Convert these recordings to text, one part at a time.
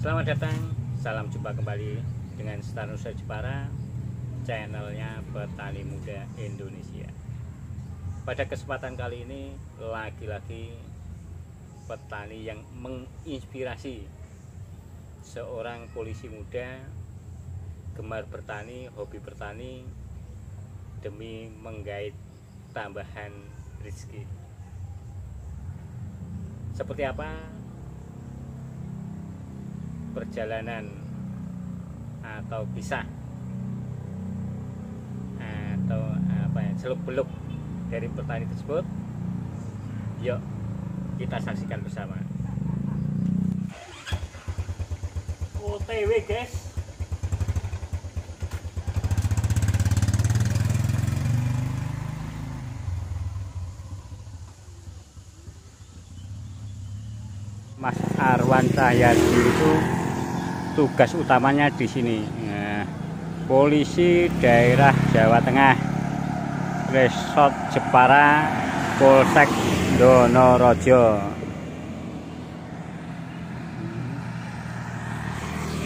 Selamat datang, salam jumpa kembali dengan Stanusa Jepara, channelnya Petani Muda Indonesia. Pada kesempatan kali ini, lagi-lagi petani yang menginspirasi, seorang polisi muda, gemar bertani, hobi bertani, demi menggait tambahan rezeki. Seperti apa perjalanan atau kisah atau seluk-beluk dari petani tersebut? Yuk kita saksikan bersama. OTW guys. Mas Arwan Cahyadi itu tugas utamanya di sini. Nah, polisi daerah Jawa Tengah, Resort Jepara, Polsek Donorejo.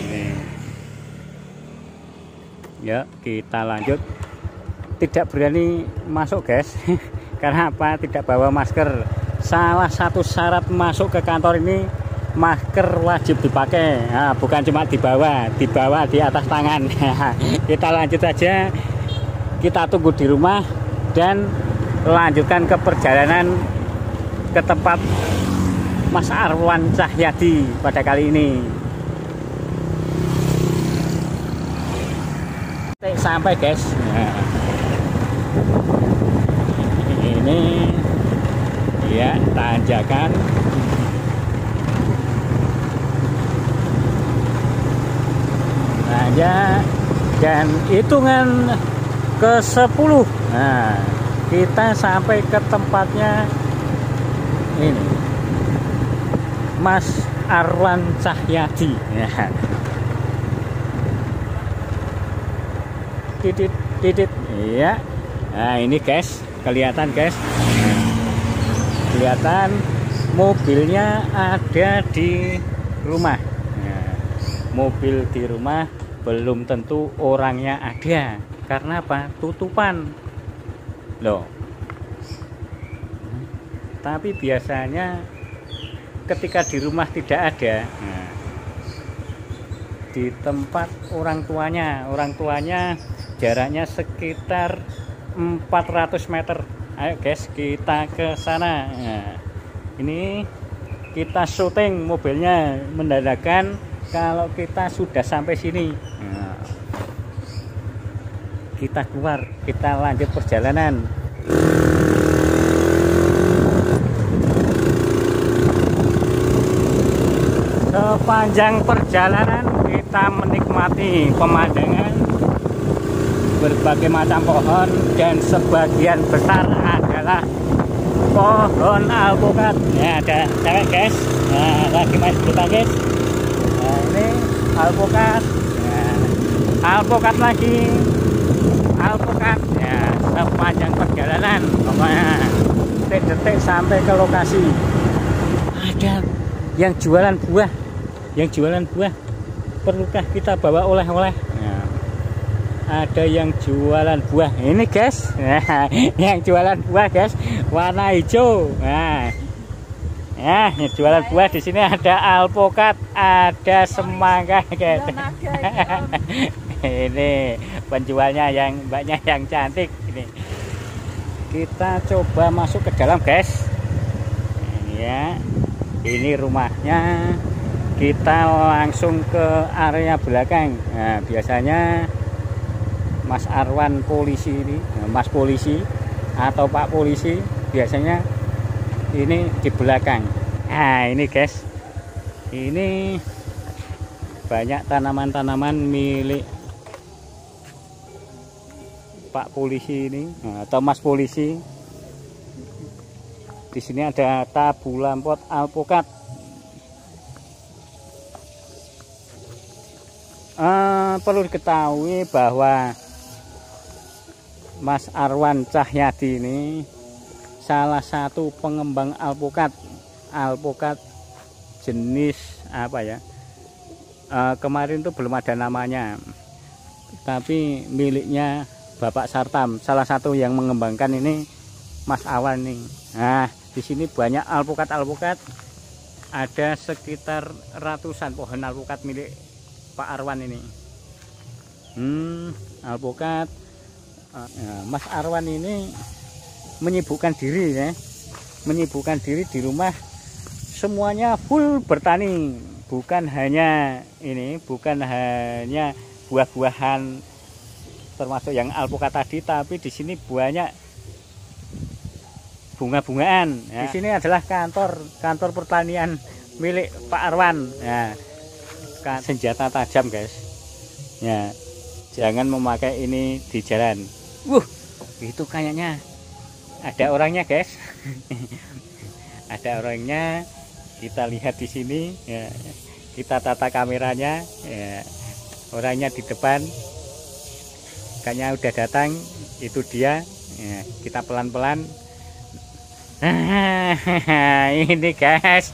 Ini. Ya, kita lanjut. Tidak berani masuk, guys. Karena apa? Tidak bawa masker. Salah satu syarat masuk ke kantor ini, masker wajib dipakai. Nah, bukan cuma dibawa di atas tangan. Kita lanjut saja, kita tunggu di rumah dan lanjutkan ke perjalanan ke tempat Mas Arwan Cahyadi pada kali ini. Sampai guys. Nah, ini ya, tanjakan. Aja dan hitungan ke-10. Nah, kita sampai ke tempatnya ini, Mas Arwan Cahyadi. Ya. Titit ya. Nah, ini guys, kelihatan guys. Kelihatan mobilnya ada di rumah. Nah, mobil di rumah, belum tentu orangnya ada. Karena apa? Tutupan loh. Tapi biasanya ketika di rumah tidak ada, nah, di tempat orang tuanya jaraknya sekitar 400 meter. Ayo guys, kita ke sana. Nah, ini kita syuting mobilnya mendadak kalau kita sudah sampai sini. Nah, kita keluar, kita lanjut perjalanan. Sepanjang perjalanan kita menikmati pemandangan, berbagai macam pohon, dan sebagian besar adalah pohon alpukat. Ya, ada cewek guys. Nah, lagi main kita guys. Nah, ini alpukat. Nah, alpukat lagi. Alpukat. Ya, sepanjang perjalanan pokoknya detik-detik sampai ke lokasi. Ada yang jualan buah. Perlukah kita bawa oleh-oleh? Nah, ada yang jualan buah ini guys. Nah, yang jualan buah guys, warna hijau. Nah, ya, jualan buah di sini ada alpukat, ada semangka guys. Ini penjualnya yang banyak, yang cantik ini. Kita coba masuk ke dalam guys. Ya, ini rumahnya. Kita langsung ke area belakang. Nah, biasanya Mas Arwan polisi ini, Mas polisi atau Pak polisi, biasanya ini di belakang. Nah, ini guys, ini banyak tanaman-tanaman milik Pak polisi ini atau Mas polisi. Di sini ada tabu lampot alpukat. Perlu diketahui bahwa Mas Arwan Cahyadi ini salah satu pengembang alpukat jenis apa ya, kemarin tuh belum ada namanya, tapi miliknya Bapak Sartam, salah satu yang mengembangkan ini Mas Awan nih. Nah, di sini banyak alpukat, ada sekitar ratusan pohon alpukat milik Pak Arwan ini. Alpukat, Mas Arwan ini menyibukkan diri ya, menyibukkan diri di rumah, semuanya full bertani, bukan hanya buah-buahan termasuk yang alpukat tadi, tapi di sini banyak bunga-bungaan ya. Di sini adalah kantor pertanian milik Pak Arwan ya. Senjata tajam guys ya, jangan memakai ini di jalan. Itu kayaknya ada orangnya guys. Ada orangnya, kita lihat di sini ya. Kita tata kameranya ya. Orangnya di depan kayaknya udah datang, itu dia ya. Kita pelan-pelan. Ini guys,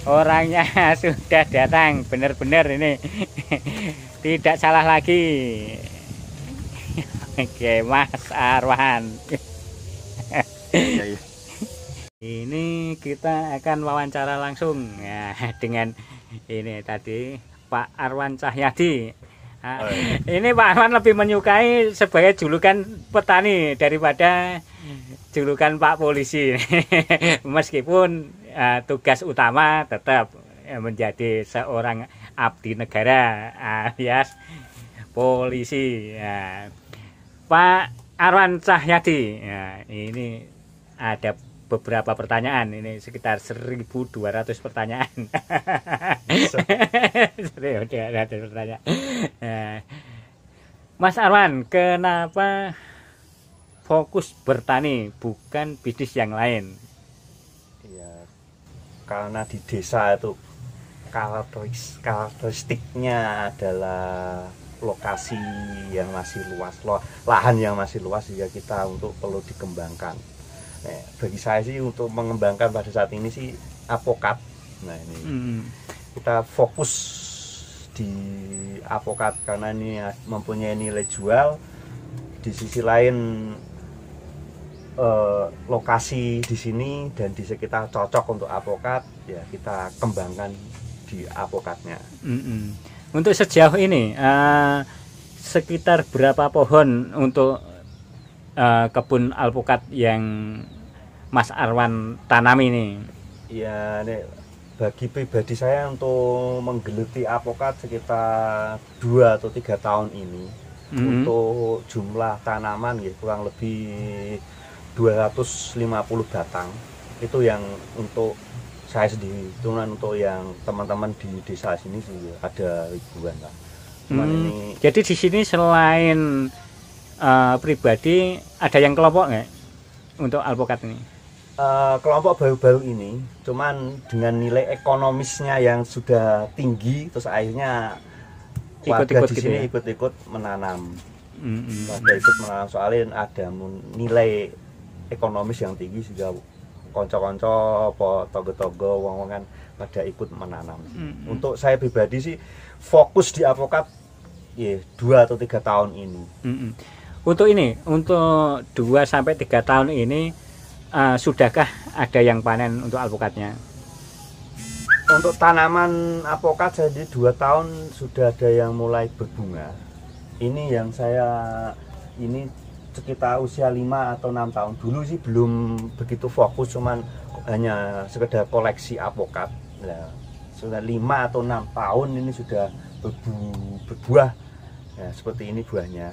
orangnya sudah datang, benar-benar ini. Tidak salah lagi. Oke, Mas Arwan. Ini kita akan wawancara langsung ya dengan ini tadi Pak Arwan Cahyadi. Ini Pak Arwan lebih menyukai sebagai julukan petani daripada julukan Pak Polisi. Meskipun tugas utama tetap menjadi seorang abdi negara alias polisi. Pak Arwan Cahyadi, ini ada beberapa pertanyaan, ini sekitar 1.200 pertanyaan. 1.200 pertanyaan. Mas Arwan, kenapa fokus bertani bukan bisnis yang lain? Ya, karena di desa itu karakteristiknya adalah lokasi yang masih luas, lahan yang masih luas, ya kita untuk perlu dikembangkan. Nah, bagi saya sih untuk mengembangkan pada saat ini sih apokat. Nah ini kita fokus di apokat karena ini mempunyai nilai jual. Di sisi lain lokasi di sini dan di sekitar cocok untuk apokat, ya kita kembangkan di apokatnya. Untuk sejauh ini sekitar berapa pohon untuk kebun alpukat yang Mas Arwan tanami ini? Ya, bagi pribadi saya untuk menggeluti apokat sekitar 2 atau 3 tahun ini. Untuk jumlah tanaman ya kurang lebih 250 batang. Itu yang untuk saya sendiri. Cuman untuk yang teman-teman di desa sini sih ada ribuan lah. Cuman ini. Jadi di sini selain pribadi ada yang kelompok nggak untuk alpukat ini? Kelompok baru-baru ini, cuman dengan nilai ekonomisnya yang sudah tinggi, terus akhirnya warga di sini ikut-ikut menanam. Warga ikut menanam soalnya ada nilai ekonomis yang tinggi, sehingga konco-konco, togo-togo, wong-wongan pada ikut menanam. Untuk saya pribadi sih fokus di apokat ya 2 atau 3 tahun ini. Untuk 2-3 tahun ini sudahkah ada yang panen untuk alpukatnya? Untuk tanaman apokat jadi 2 tahun sudah ada yang mulai berbunga. Ini yang ini sekitar usia 5 atau 6 tahun. Dulu sih belum begitu fokus, cuman hanya sekedar koleksi apokat. Nah, sudah 5 atau 6 tahun ini sudah berbuah. Ya, seperti ini buahnya.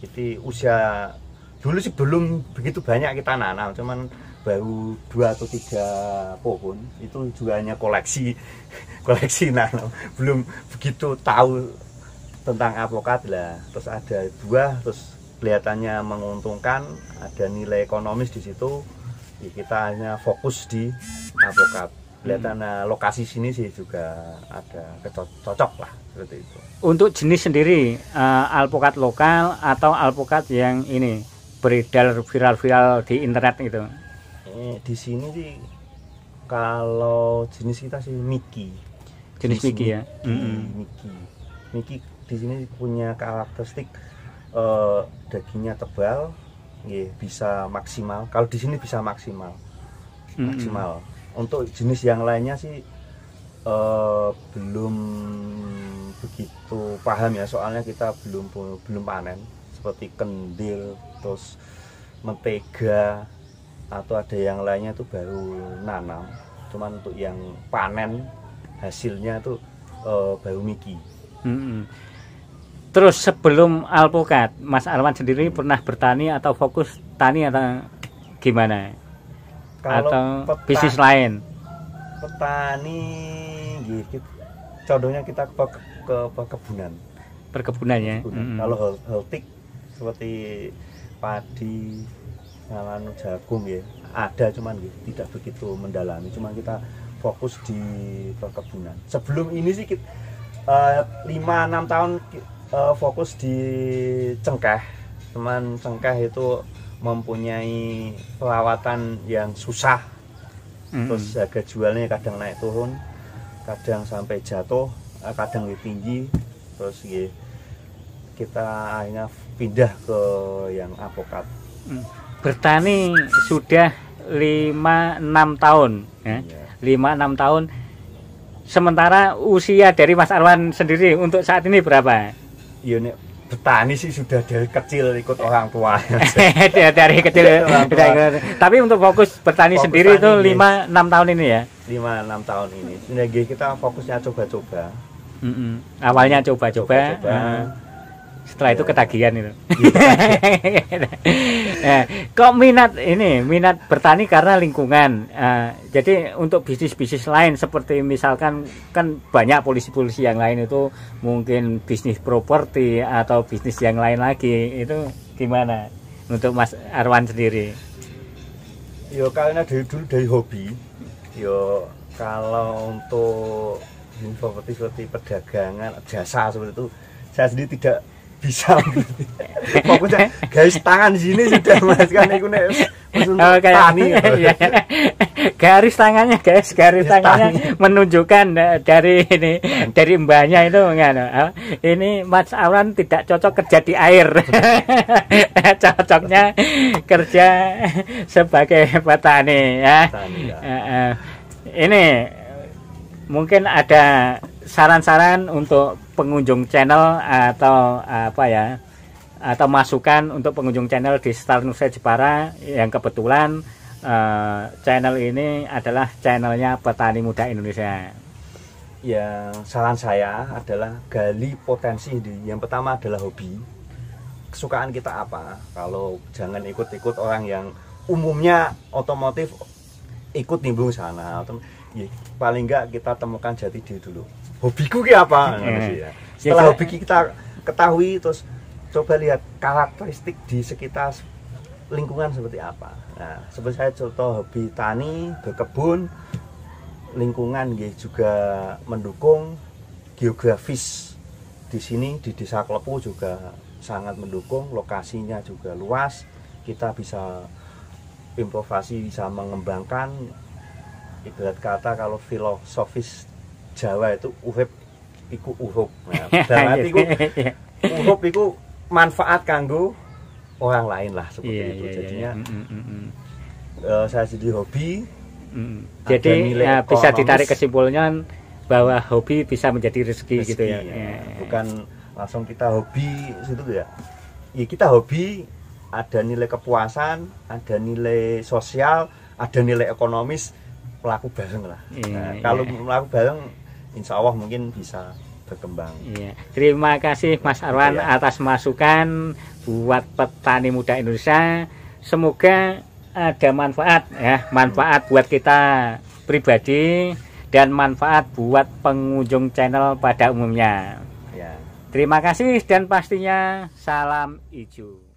Itu usia dulu sih belum begitu banyak kita nanam, cuman baru 2 atau 3 pohon. Itu juga hanya koleksi nanam, belum begitu tahu tentang apokat lah. Terus ada buah, terus kelihatannya menguntungkan, ada nilai ekonomis di situ. Ya, kita hanya fokus di apokat. Kelihatan lokasi sini sih juga ada cocok lah seperti itu. Untuk jenis sendiri, alpukat lokal atau alpukat yang ini beredar viral-viral di internet itu? Di sini sih kalau jenis kita sih Miki. Jenis Miki ya. Miki di sini punya karakteristik dagingnya tebal, bisa maksimal. Kalau di sini bisa maksimal. Untuk jenis yang lainnya sih belum begitu paham ya, soalnya kita belum panen, seperti kendil, terus mentega, atau ada yang lainnya itu baru nanam. Cuman untuk yang panen hasilnya itu baru Miki. Terus sebelum alpukat, Mas Arwan sendiri pernah bertani atau fokus tani atau gimana? Atau bisnis lain? Petani, gitu. Contohnya kita ke perkebunan. Perkebunan ya. Kalau holtik seperti padi, jagung ya, ada, cuman tidak begitu mendalami. Cuman kita fokus di perkebunan. Sebelum ini sih 5-6 tahun fokus di cengkeh. Cuman cengkeh itu mempunyai perawatan yang susah. Terus harga jualnya kadang naik turun, kadang sampai jatuh, kadang lebih tinggi. Terus kita akhirnya pindah ke yang apokat. Bertani sudah 5-6 tahun ya. 5-6 tahun. Sementara usia dari Mas Arwan sendiri untuk saat ini berapa? Ya, bertani sih sudah dari kecil ikut orang tua. Dari kecil. Tapi untuk fokus bertani sendiri itu 5-6 tahun ini ya. 5-6 tahun ini. Jadi kita fokusnya coba-coba. Awalnya coba-coba. Setelah itu ketagihan itu. Nah, kok minat bertani karena lingkungan. Jadi untuk bisnis-bisnis lain seperti misalkan kan banyak polisi-polisi yang lain itu mungkin bisnis properti atau bisnis yang lain lagi, itu gimana untuk Mas Arwan sendiri? Yo karena dari dulu dari hobi. Yo kalau untuk seperti perdagangan, jasa seperti itu, saya sendiri tidak bisa. Fokusnya garis tangan di sini sudah Mas, kan itu tani. Garis tangannya guys, garis tangannya menunjukkan dari mbahnya itu ini Mas Arwan tidak cocok kerja di air. Cocoknya kerja sebagai petani ya. Ini mungkin ada saran-saran untuk pengunjung channel atau atau masukan untuk pengunjung channel di Star Nusa Jepara yang kebetulan channel ini adalah channelnya petani muda Indonesia. Yang saran saya adalah gali potensi. Yang pertama adalah hobi. Kesukaan kita apa? Kalau jangan ikut-ikut orang yang umumnya otomotif ikut nimbrung sana. Paling enggak kita temukan jati diri dulu. Hobiku ki apa? Setelah hobi kita ketahui, terus coba lihat karakteristik di sekitar lingkungan seperti apa. Nah, seperti saya contoh hobi tani, berkebun, lingkungan juga mendukung, geografis di sini di Desa Klepu juga sangat mendukung, lokasinya juga luas, kita bisa improvisasi, bisa mengembangkan. Ibarat kata kalau filosofis Jawa itu uhib iku uhup. Nah, dalam arti uhup itu manfaat kanggo orang lain lah seperti itu. Jadinya saya sendiri hobi. Jadi bisa ditarik kesimpulannya bahwa hobi bisa menjadi rezeki gitu ya. Bukan langsung kita hobi situ ya. Ya kita hobi, ada nilai kepuasan, ada nilai sosial, ada nilai ekonomis, pelaku bareng lah. Kalau pelaku bareng insya Allah mungkin bisa berkembang. Terima kasih Mas Arwan atas masukan buat petani muda Indonesia. Semoga ada manfaat ya, manfaat buat kita pribadi dan manfaat buat pengunjung channel pada umumnya. Terima kasih dan pastinya salam hijau.